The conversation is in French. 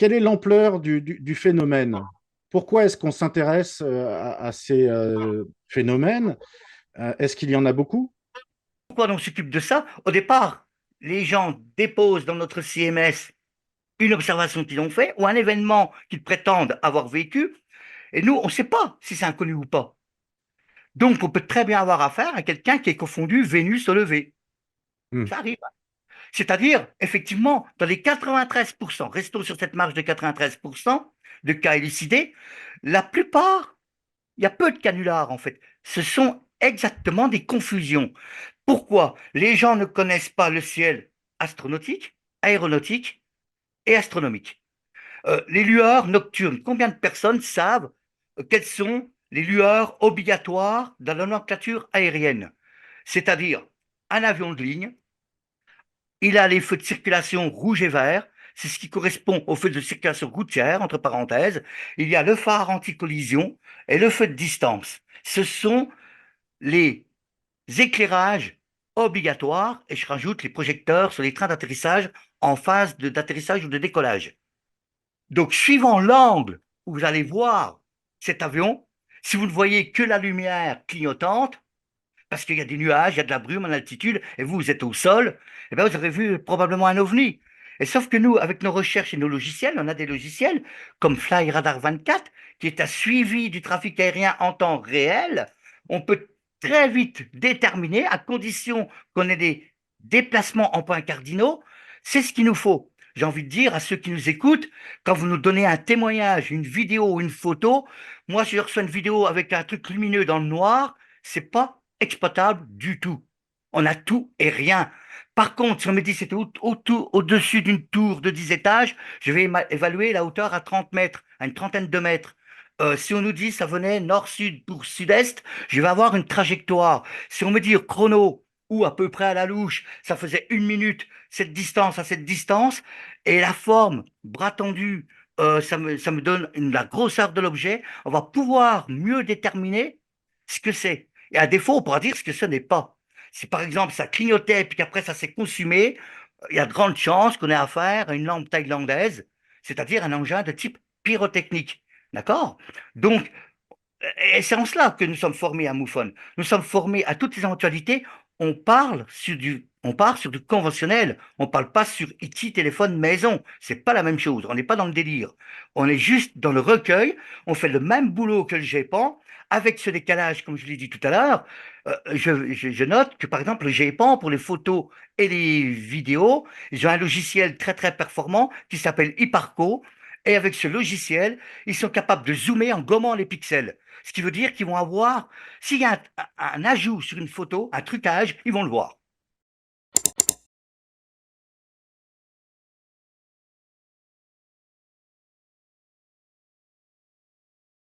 quelle est l'ampleur du phénomène? Pourquoi est-ce qu'on s'intéresse à ces phénomènes? Est-ce qu'il y en a beaucoup? Pourquoi on s'occupe de ça? Au départ, les gens déposent dans notre CMS une observation qu'ils ont fait ou un événement qu'ils prétendent avoir vécu, et nous, on ne sait pas si c'est inconnu ou pas. Donc, on peut très bien avoir affaire à quelqu'un qui est confondu Vénus au lever. Hmm. Ça arrive. C'est-à-dire, effectivement, dans les 93%, restons sur cette marge de 93% de cas élucidés, la plupart, il y a peu de canulars en fait. Ce sont exactement des confusions. Pourquoi? Les gens ne connaissent pas le ciel astronautique, aéronautique et astronomique. Les lueurs nocturnes, combien de personnes savent quelles sont les lueurs obligatoires dans la nomenclature aérienne? C'est-à-dire, un avion de ligne, il a les feux de circulation rouge et vert, c'est ce qui correspond aux feux de circulation routière, entre parenthèses. Il y a le phare anti-collision et le feu de distance. Ce sont les éclairages obligatoires, et je rajoute les projecteurs sur les trains d'atterrissage en phase d'atterrissage ou de décollage. Donc, suivant l'angle où vous allez voir cet avion, si vous ne voyez que la lumière clignotante, parce qu'il y a des nuages, il y a de la brume en altitude, et vous, vous êtes au sol, eh bien, vous aurez vu probablement un ovni. Et sauf que nous, avec nos recherches et nos logiciels, on a des logiciels comme FlyRadar 24, qui est un suivi du trafic aérien en temps réel. On peut très vite déterminer, à condition qu'on ait des déplacements en points cardinaux, c'est ce qu'il nous faut. J'ai envie de dire à ceux qui nous écoutent, quand vous nous donnez un témoignage, une vidéo ou une photo, moi, si je reçois une vidéo avec un truc lumineux dans le noir, c'est pas exploitable du tout. On a tout et rien. Par contre, si on me dit c'était au-dessus d'une tour de 10 étages, je vais évaluer la hauteur à 30 mètres, à une trentaine de mètres. Si on nous dit ça venait nord-sud pour sud-est, je vais avoir une trajectoire. Si on me dit chrono ou à peu près à la louche, ça faisait 1 minute, cette distance à cette distance, et la forme, bras tendu, ça me donne la grosseur de l'objet, on va pouvoir mieux déterminer ce que c'est. Et à défaut, on pourra dire ce que ce n'est pas. Si par exemple ça clignotait et puis qu'après ça s'est consumé, il y a de grandes chances qu'on ait affaire à une lampe thaïlandaise, c'est-à-dire un engin de type pyrotechnique. D'accord? Donc, et c'est en cela que nous sommes formés à MUFON. Nous sommes formés à toutes les éventualités. On part sur du conventionnel. On ne parle pas sur IT, téléphone, maison. C'est pas la même chose. On n'est pas dans le délire. On est juste dans le recueil. On fait le même boulot que le GEPAN, avec ce décalage, comme je l'ai dit tout à l'heure. Je note que, par exemple, le GEPAN, pour les photos et les vidéos, ils ont un logiciel très, très performant qui s'appelle Hipparco. Et avec ce logiciel, ils sont capables de zoomer en gommant les pixels. Ce qui veut dire qu'ils vont avoir, s'il y a un ajout sur une photo, un trucage, ils vont le voir.